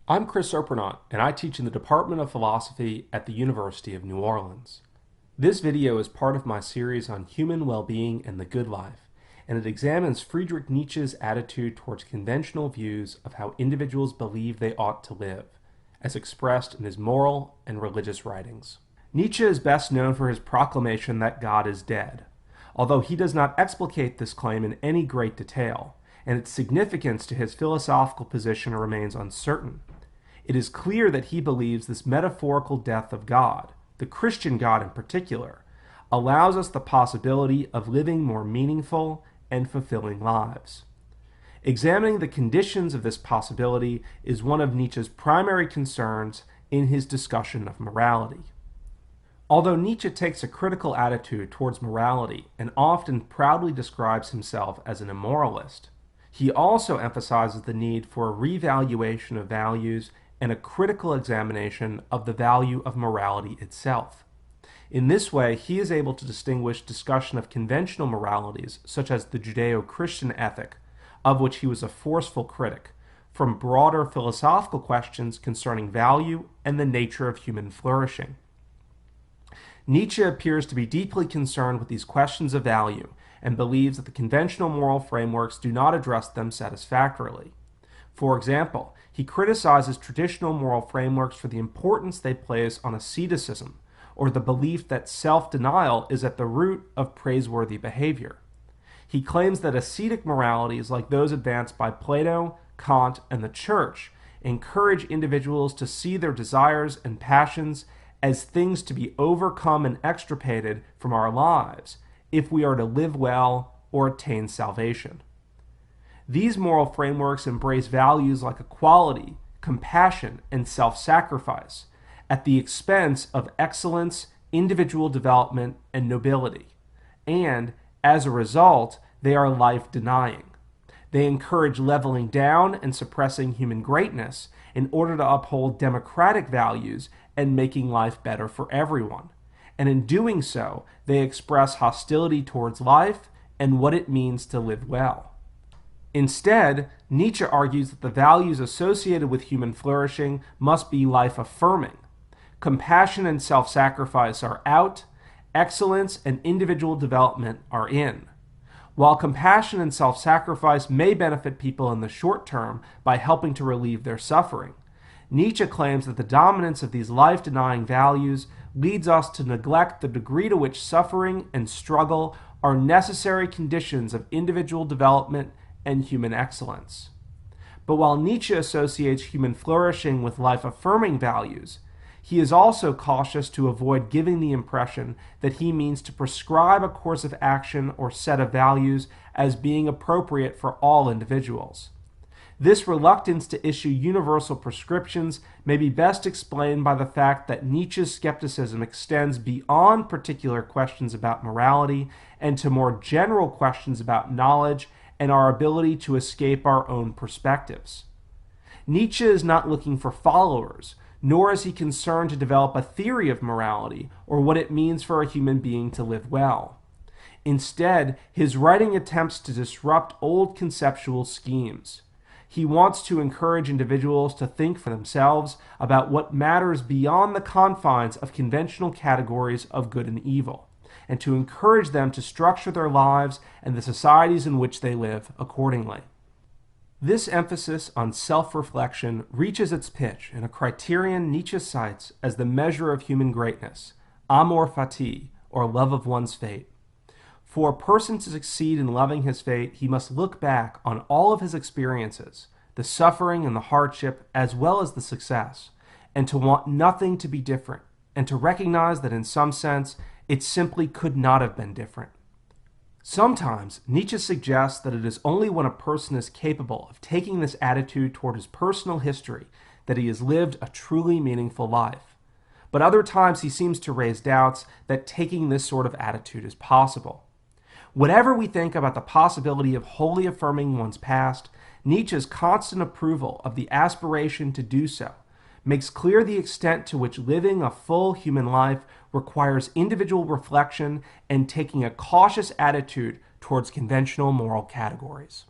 I'm Chris Srprenant, and I teach in the Department of Philosophy at the University of New Orleans. This video is part of my series on human well-being and the good life, and it examines Friedrich Nietzsche's attitude towards conventional views of how individuals believe they ought to live, as expressed in his moral and religious writings. Nietzsche is best known for his proclamation that God is dead, although he does not explicate this claim in any great detail, and its significance to his philosophical position remains uncertain. It is clear that he believes this metaphorical death of God, the Christian God in particular, allows us the possibility of living more meaningful and fulfilling lives. Examining the conditions of this possibility is one of Nietzsche's primary concerns in his discussion of morality. Although Nietzsche takes a critical attitude towards morality and often proudly describes himself as an immoralist, he also emphasizes the need for a revaluation of values and a critical examination of the value of morality itself. In this way, he is able to distinguish discussion of conventional moralities, such as the Judeo-Christian ethic, of which he was a forceful critic, from broader philosophical questions concerning value and the nature of human flourishing. Nietzsche appears to be deeply concerned with these questions of value and believes that the conventional moral frameworks do not address them satisfactorily. For example, he criticizes traditional moral frameworks for the importance they place on asceticism, or the belief that self-denial is at the root of praiseworthy behavior. He claims that ascetic moralities, like those advanced by Plato, Kant, and the Church, encourage individuals to see their desires and passions as things to be overcome and extirpated from our lives if we are to live well or attain salvation. These moral frameworks embrace values like equality, compassion, and self-sacrifice at the expense of excellence, individual development, and nobility. And, as a result, they are life-denying. They encourage leveling down and suppressing human greatness in order to uphold democratic values and making life better for everyone. And in doing so, they express hostility towards life and what it means to live well. Instead, Nietzsche argues that the values associated with human flourishing must be life-affirming. Compassion and self-sacrifice are out, excellence and individual development are in. While compassion and self-sacrifice may benefit people in the short term by helping to relieve their suffering, Nietzsche claims that the dominance of these life-denying values leads us to neglect the degree to which suffering and struggle are necessary conditions of individual development and human excellence. But while Nietzsche associates human flourishing with life-affirming values, he is also cautious to avoid giving the impression that he means to prescribe a course of action or set of values as being appropriate for all individuals. This reluctance to issue universal prescriptions may be best explained by the fact that Nietzsche's skepticism extends beyond particular questions about morality and to more general questions about knowledge and our ability to escape our own perspectives. Nietzsche is not looking for followers, nor is he concerned to develop a theory of morality or what it means for a human being to live well. Instead, his writing attempts to disrupt old conceptual schemes. He wants to encourage individuals to think for themselves about what matters beyond the confines of conventional categories of good and evil, and to encourage them to structure their lives and the societies in which they live accordingly. This emphasis on self-reflection reaches its pitch in a criterion Nietzsche cites as the measure of human greatness, amor fati, or love of one's fate. For a person to succeed in loving his fate, he must look back on all of his experiences, the suffering and the hardship, as well as the success, and to want nothing to be different, and to recognize that in some sense, it simply could not have been different. Sometimes, Nietzsche suggests that it is only when a person is capable of taking this attitude toward his personal history that he has lived a truly meaningful life. But other times he seems to raise doubts that taking this sort of attitude is possible. Whatever we think about the possibility of wholly affirming one's past, Nietzsche's constant approval of the aspiration to do so makes clear the extent to which living a full human life requires individual reflection and taking a cautious attitude towards conventional moral categories.